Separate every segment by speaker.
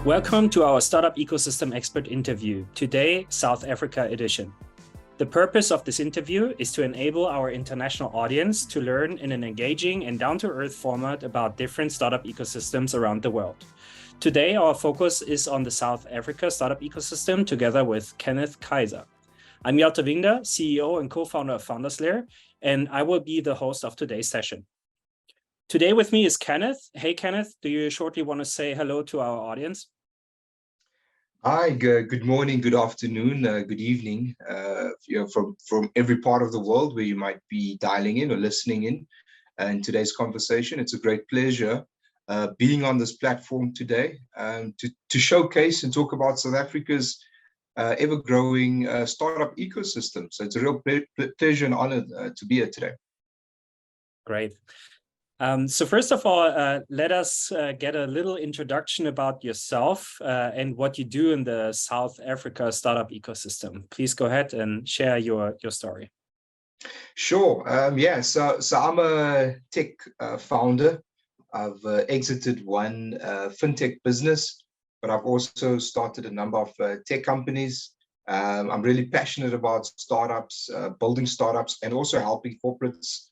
Speaker 1: Welcome to our Startup Ecosystem Expert interview, today South Africa edition. The purpose of this interview is to enable our international audience to learn in an engaging and down-to-earth format about different startup ecosystems around the world. Today, our focus is on the South Africa startup ecosystem together with Kenneth Kaiser. I'm Jelte Wingda, CEO and co-founder of Founderslayer, and I will be the host of today's session. Today with me is Kenneth. Hey, Kenneth, do you shortly want to say hello to our audience?
Speaker 2: Hi, good morning, good afternoon, good evening, from every part of the world where you might be dialing in or listening in today's conversation. It's a great pleasure being on this platform today to showcase and talk about South Africa's ever-growing startup ecosystem. So it's a real pleasure and honor to be here today.
Speaker 1: Great. So first of all, let us get a little introduction about yourself and what you do in the South Africa startup ecosystem. Please go ahead and share your story.
Speaker 2: Sure. So I'm a tech founder. I've exited one fintech business, but I've also started a number of tech companies. I'm really passionate about startups, building startups, and also helping corporates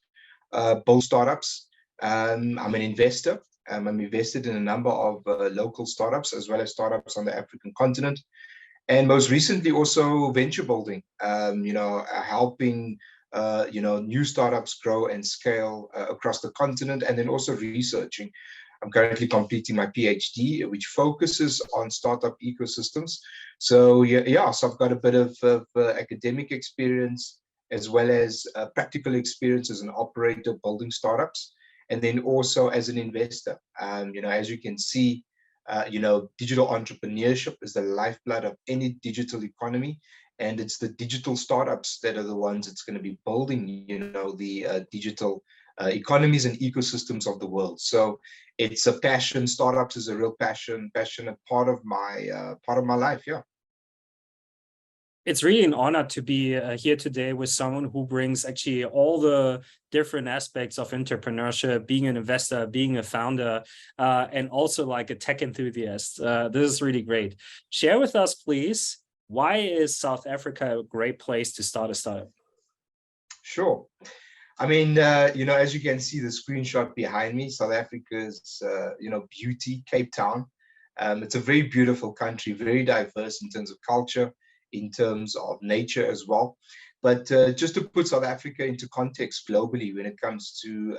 Speaker 2: build startups. I'm an investor. I'm invested in a number of local startups as well as startups on the African continent, and most recently also venture building. Helping new startups grow and scale across the continent, and then also researching. I'm currently completing my PhD, which focuses on startup ecosystems. So so I've got a bit of academic experience as well as practical experience as an operator building startups. And then also as an investor, as you can see, digital entrepreneurship is the lifeblood of any digital economy, and it's the digital startups that are the ones that's going to be building, the digital economies and ecosystems of the world. So it's a passion. Startups is a real passionate part of my life. Yeah.
Speaker 1: It's really an honor to be here today with someone who brings actually all the different aspects of entrepreneurship, being an investor, being a founder, and also like a tech enthusiast. This is really great. Share with us, please, why is South Africa a great place to start a startup?
Speaker 2: Sure. I mean, as you can see the screenshot behind me, South Africa's, beauty, Cape Town. It's a very beautiful country, very diverse in terms of culture, in terms of nature as well. But just to put South Africa into context globally, when it comes to,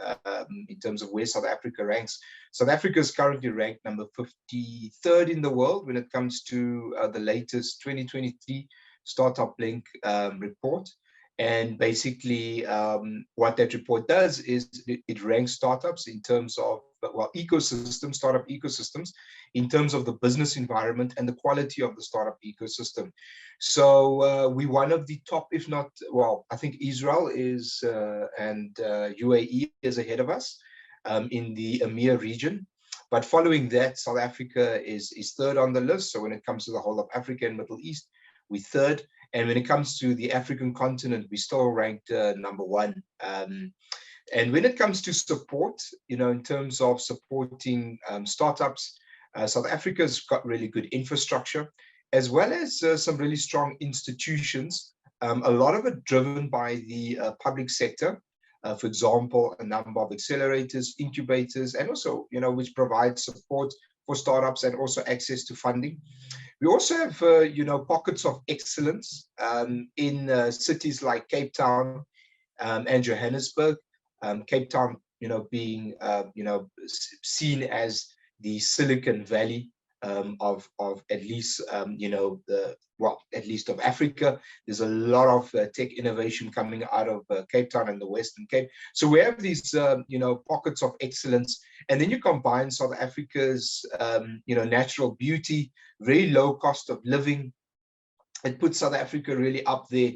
Speaker 2: in terms of where South Africa ranks, South Africa is currently ranked number 53rd in the world when it comes to the latest 2023 Startup Link report. And basically, what that report does is it ranks startups in terms of, startup ecosystems, in terms of the business environment and the quality of the startup ecosystem. So we're one of the top, if not, I think Israel is, and UAE is ahead of us in the EMEA region. But following that, South Africa is third on the list. So when it comes to the whole of Africa and Middle East, we're third. And when it comes to the African continent, we still ranked number one. And when it comes to support, in terms of supporting startups, South Africa's got really good infrastructure, as well as some really strong institutions, a lot of it driven by the public sector. For example, a number of accelerators, incubators, and also, which provide support for startups and also access to funding. We also have, pockets of excellence in cities like Cape Town and Johannesburg. Cape Town, being, seen as the Silicon Valley of at least, at least of Africa. There's a lot of tech innovation coming out of Cape Town and the Western Cape. So we have these, pockets of excellence. And then you combine South Africa's, natural beauty, very low cost of living. It puts South Africa really up there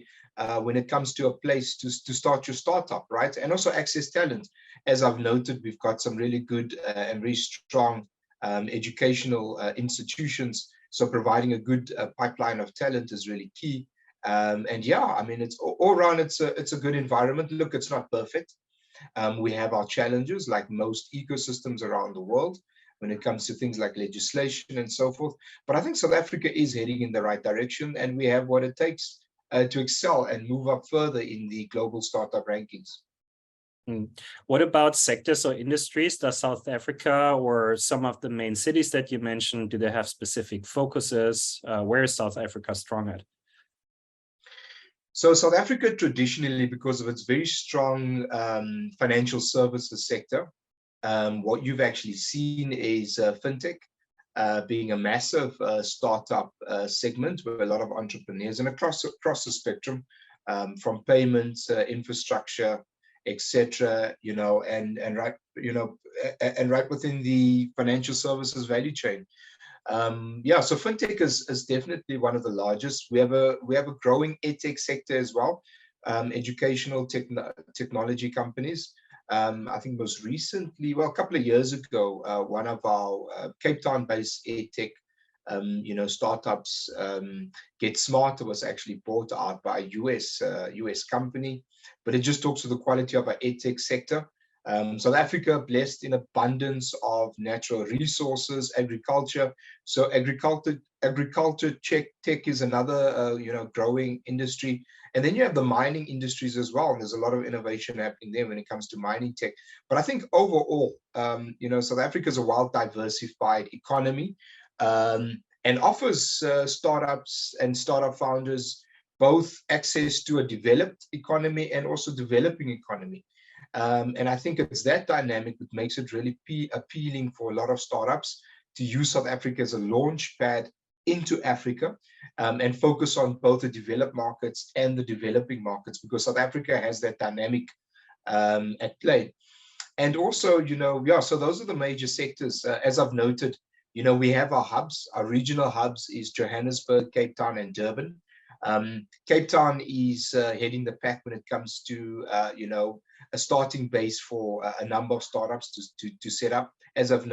Speaker 2: when it comes to a place to start your startup, right? And also access talent. As I've noted, we've got some really good and very strong educational institutions. So providing a good pipeline of talent is really key. It's all around, it's a good environment. Look, it's not perfect. We have our challenges like most ecosystems around the world. when it comes to things like legislation and so forth. But I think South Africa is heading in the right direction, and we have what it takes to excel and move up further in the global startup rankings.
Speaker 1: What about sectors or industries? Does South Africa or some of the main cities that you mentioned, do they have specific focuses? Where is South Africa strong at?
Speaker 2: So South Africa traditionally, because of its very strong financial services sector, what you've actually seen is fintech being a massive startup segment with a lot of entrepreneurs and across the spectrum, from payments, infrastructure, etc. And right within the financial services value chain. So fintech is definitely one of the largest. We have a growing edtech sector as well, educational technology companies. I think most recently, well, a couple of years ago, one of our Cape Town-based edtech, startups, Get Smarter, was actually bought out by a US company. But it just talks to the quality of our edtech sector. South Africa blessed in abundance of natural resources, agriculture. So agriculture tech is another growing industry. And then you have the mining industries as well. And there's a lot of innovation happening there when it comes to mining tech. But I think overall, South Africa is a well diversified economy, and offers startups and startup founders both access to a developed economy and also developing economy. And I think it's that dynamic that makes it really appealing for a lot of startups to use South Africa as a launch pad into Africa, and focus on both the developed markets and the developing markets, because South Africa has that dynamic at play. And also, so those are the major sectors. As I've noted, we have our hubs. Our regional hubs is Johannesburg, Cape Town, and Durban. Cape Town is heading the pack when it comes to, a starting base for a number of startups to set up. As I've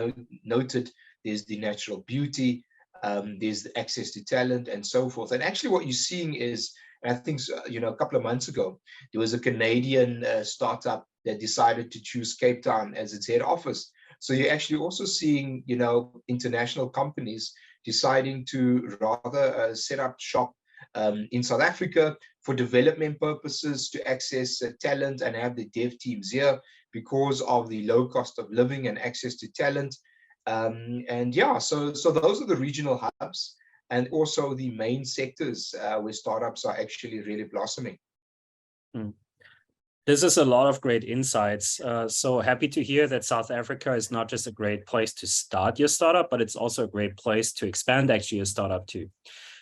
Speaker 2: noted, there's the natural beauty, there's the access to talent, and so forth. And actually what you're seeing is, I think, a couple of months ago, there was a Canadian startup that decided to choose Cape Town as its head office. So you're actually also seeing, international companies deciding to rather set up shop in South Africa for development purposes, to access talent and have the dev teams here because of the low cost of living and access to talent. So those are the regional hubs, and also the main sectors where startups are actually really blossoming.
Speaker 1: This is a lot of great insights. So happy to hear that South Africa is not just a great place to start your startup, but it's also a great place to expand actually a startup too.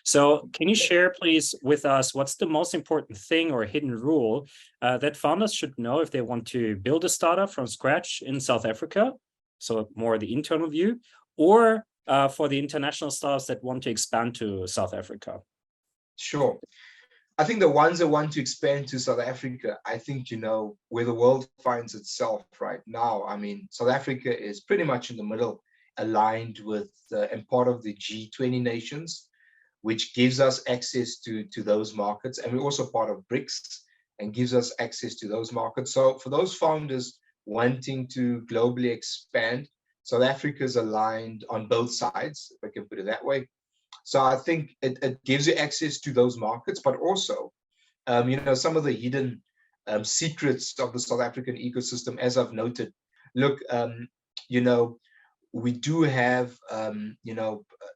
Speaker 1: So can you share, please, with us what's the most important thing or hidden rule that founders should know if they want to build a startup from scratch in South Africa? So more the internal view, or for the international startups that want to expand to South Africa?
Speaker 2: Sure. I think the ones that want to expand to South Africa, I think, where the world finds itself right now. I mean, South Africa is pretty much in the middle, aligned with and part of the G20 nations, which gives us access to those markets. And we're also part of BRICS and gives us access to those markets. So for those founders wanting to globally expand, South Africa is aligned on both sides, if I can put it that way. So I think it gives you access to those markets, but also, some of the hidden secrets of the South African ecosystem, as I've noted. Look, we do have,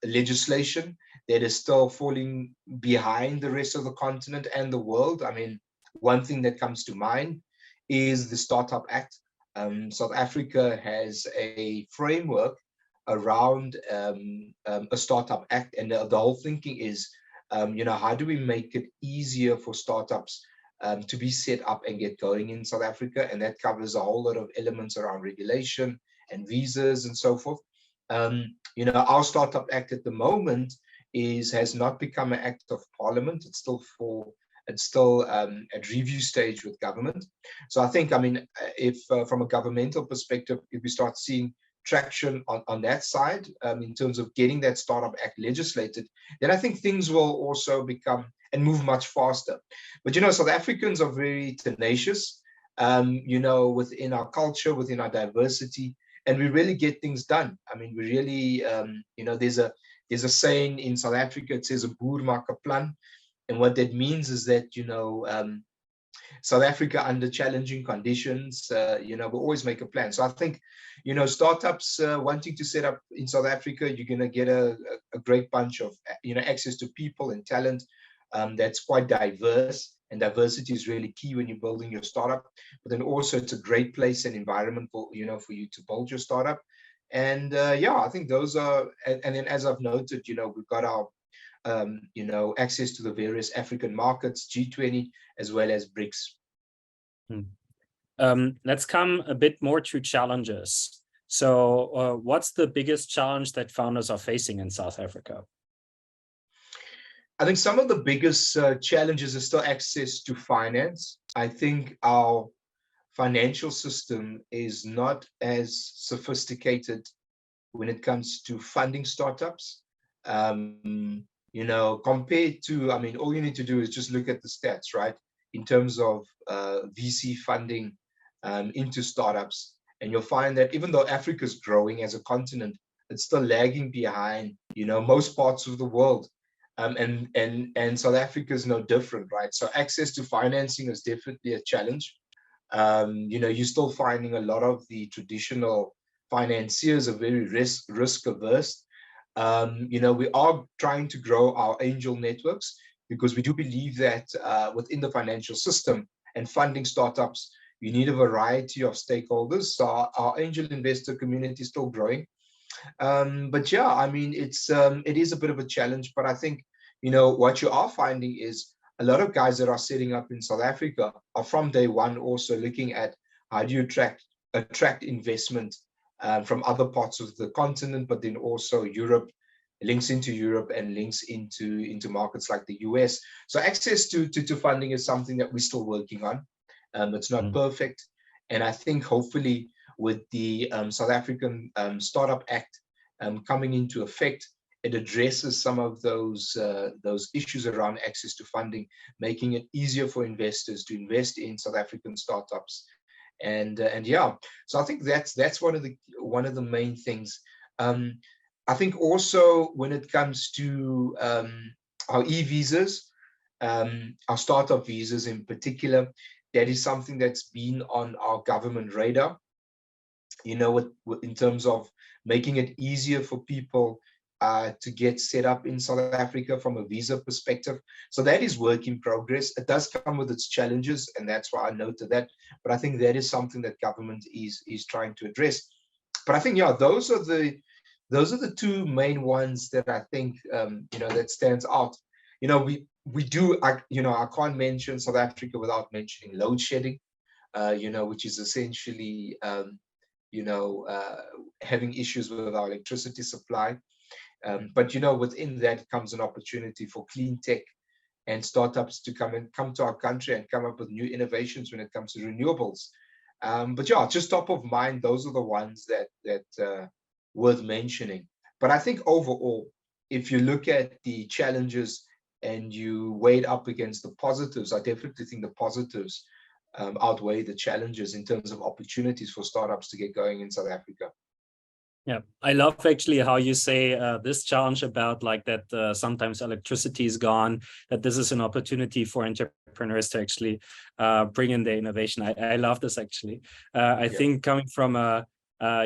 Speaker 2: legislation that is still falling behind the rest of the continent and the world. I mean, one thing that comes to mind is the Startup Act. South Africa has a framework around a Startup Act, and the whole thinking is, how do we make it easier for startups to be set up and get going in South Africa? And that covers a whole lot of elements around regulation and visas and so forth. Our Startup Act at the moment has not become an act of parliament. It's still at review stage with government. So I think, if from a governmental perspective, if we start seeing traction on that side, in terms of getting that Startup Act legislated, then I think things will also become and move much faster. But South Africans are very tenacious, within our culture, within our diversity, and we really get things done. I mean, we really, there's a saying in South Africa. It says, "A boer maak 'n plan," and what that means is that South Africa, under challenging conditions, we always make a plan. So I think, startups wanting to set up in South Africa, you're going to get a great bunch of, access to people and talent that's quite diverse. And diversity is really key when you're building your startup. But then also it's a great place and environment for you to build your startup. And I think those are, and then as I've noted, we've got our access to the various African markets, G20, as well as BRICS.
Speaker 1: Let's come a bit more to challenges. So what's the biggest challenge that founders are facing in South Africa?
Speaker 2: I think some of the biggest challenges is still access to finance. I think our financial system is not as sophisticated when it comes to funding startups. Compared to, all you need to do is just look at the stats, right? In terms of VC funding into startups. And you'll find that even though Africa is growing as a continent, it's still lagging behind, most parts of the world. And South Africa is no different, right? So access to financing is definitely a challenge. You're still finding a lot of the traditional financiers are very risk averse. We are trying to grow our angel networks because we do believe that within the financial system and funding startups, you need a variety of stakeholders. So our angel investor community is still growing. It is a bit of a challenge, but I think, what you are finding is a lot of guys that are setting up in South Africa are from day one also looking at how do you attract investment from other parts of the continent, but then also Europe, links into Europe and links into markets like the US. So access to funding is something that we're still working on. It's not perfect. And I think hopefully with the South African Startup Act coming into effect, it addresses some of those issues around access to funding, making it easier for investors to invest in South African startups. So I think that's one of the main things. I think also when it comes to our e-visas, our startup visas in particular, that is something that's been on our government radar, in terms of making it easier for people to get set up in South Africa from a visa perspective. So that is work in progress. It does come with its challenges, and that's why I noted that. But I think that is something that government is trying to address. But I think, those are the two main ones that I think, that stands out. I can't mention South Africa without mentioning load shedding, which is essentially, having issues with our electricity supply. But within that comes an opportunity for clean tech and startups to come to our country and come up with new innovations when it comes to renewables. Just top of mind, those are the ones that worth mentioning. But I think overall, if you look at the challenges and you weigh it up against the positives, I definitely think the positives outweigh the challenges in terms of opportunities for startups to get going in South Africa.
Speaker 1: Yeah, I love actually how you say this challenge about like that sometimes electricity is gone, that this is an opportunity for entrepreneurs to actually bring in the innovation. I love this actually. I think coming from a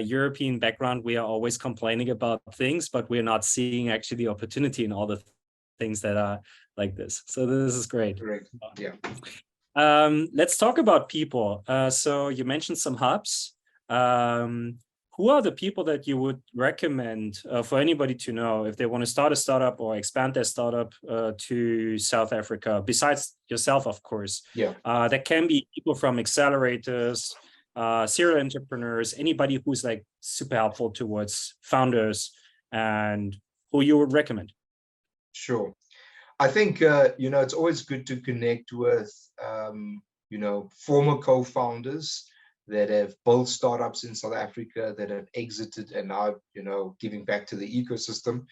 Speaker 1: European background, we are always complaining about things, but we're not seeing actually the opportunity in all the things that are like this. So this is great.
Speaker 2: Correct. Yeah.
Speaker 1: Let's talk about people. So you mentioned some hubs. Who are the people that you would recommend for anybody to know if they want to start a startup or expand their startup to South Africa, besides yourself, of course?
Speaker 2: Yeah.
Speaker 1: That can be people from accelerators, serial entrepreneurs, anybody who's like super helpful towards founders, and who you would recommend.
Speaker 2: Sure. I think, it's always good to connect with, former co-founders that have built startups in South Africa, that have exited and now, giving back to the ecosystem.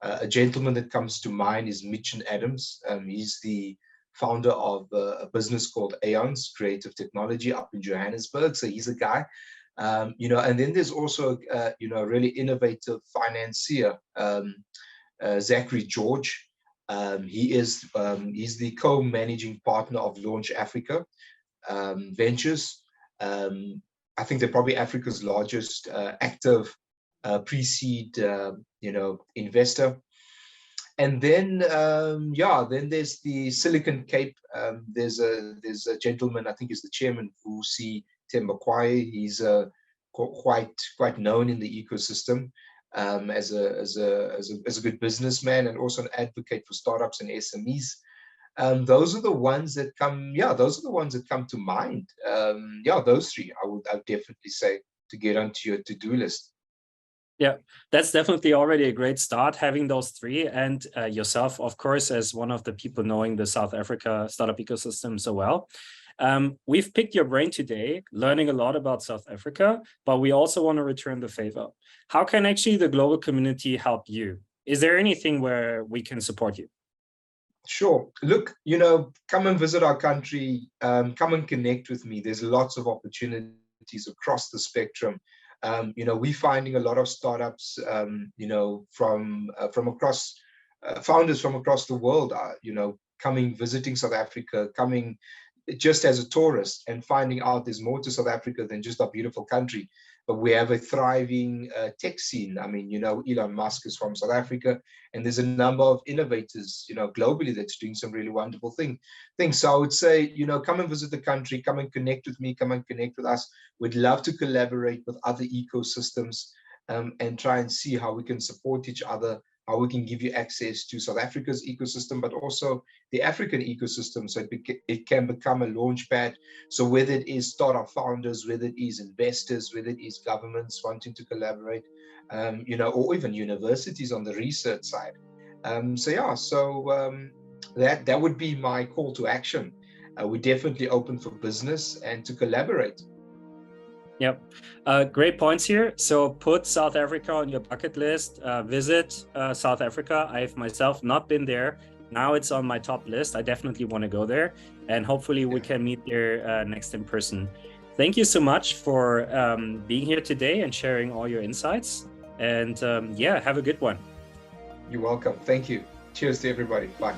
Speaker 2: A gentleman that comes to mind is Mitchin Adams. He's the founder of a business called Aeons Creative Technology up in Johannesburg. So he's a guy And then there's also, a really innovative financier, Zachary George. He's the co-managing partner of Launch Africa Ventures. I think they're probably Africa's largest active pre-seed, investor. And then, then there's the Silicon Cape. There's a gentleman, I think he's the chairman, Vusi Tembakwaye. He's quite known in the ecosystem as a good businessman and also an advocate for startups and SMEs. Those are the ones that come. Those are the ones that come to mind. Those three I would definitely say to get onto your to-do list.
Speaker 1: Yeah, that's definitely already a great start, having those three, and yourself, of course, as one of the people knowing the South Africa startup ecosystem so well. We've picked your brain today, learning a lot about South Africa, but we also want to return the favor. How can actually the global community help you? Is there anything where we can support you?
Speaker 2: Sure. Look, come and visit our country, come and connect with me. There's lots of opportunities across the spectrum. We're finding a lot of startups, from across, founders from across the world, coming, visiting South Africa, coming just as a tourist and finding out there's more to South Africa than just a beautiful country. But we have a thriving tech scene. I mean, Elon Musk is from South Africa, and there's a number of innovators, globally that's doing some really wonderful things. So I would say, come and visit the country, come and connect with me, come and connect with us. We'd love to collaborate with other ecosystems and try and see how we can support each other, how we can give you access to South Africa's ecosystem, but also the African ecosystem, so it can become a launch pad. So whether it is startup founders, whether it is investors, whether it is governments wanting to collaborate, or even universities on the research side. That would be my call to action. We're definitely open for business and to collaborate.
Speaker 1: Yep. Great points here. So put South Africa on your bucket list, visit South Africa. I've myself not been there. Now it's on my top list. I definitely want to go there, and hopefully we can meet there next in person. Thank you so much for being here today and sharing all your insights. And have a good one.
Speaker 2: You're welcome. Thank you. Cheers to everybody. Bye.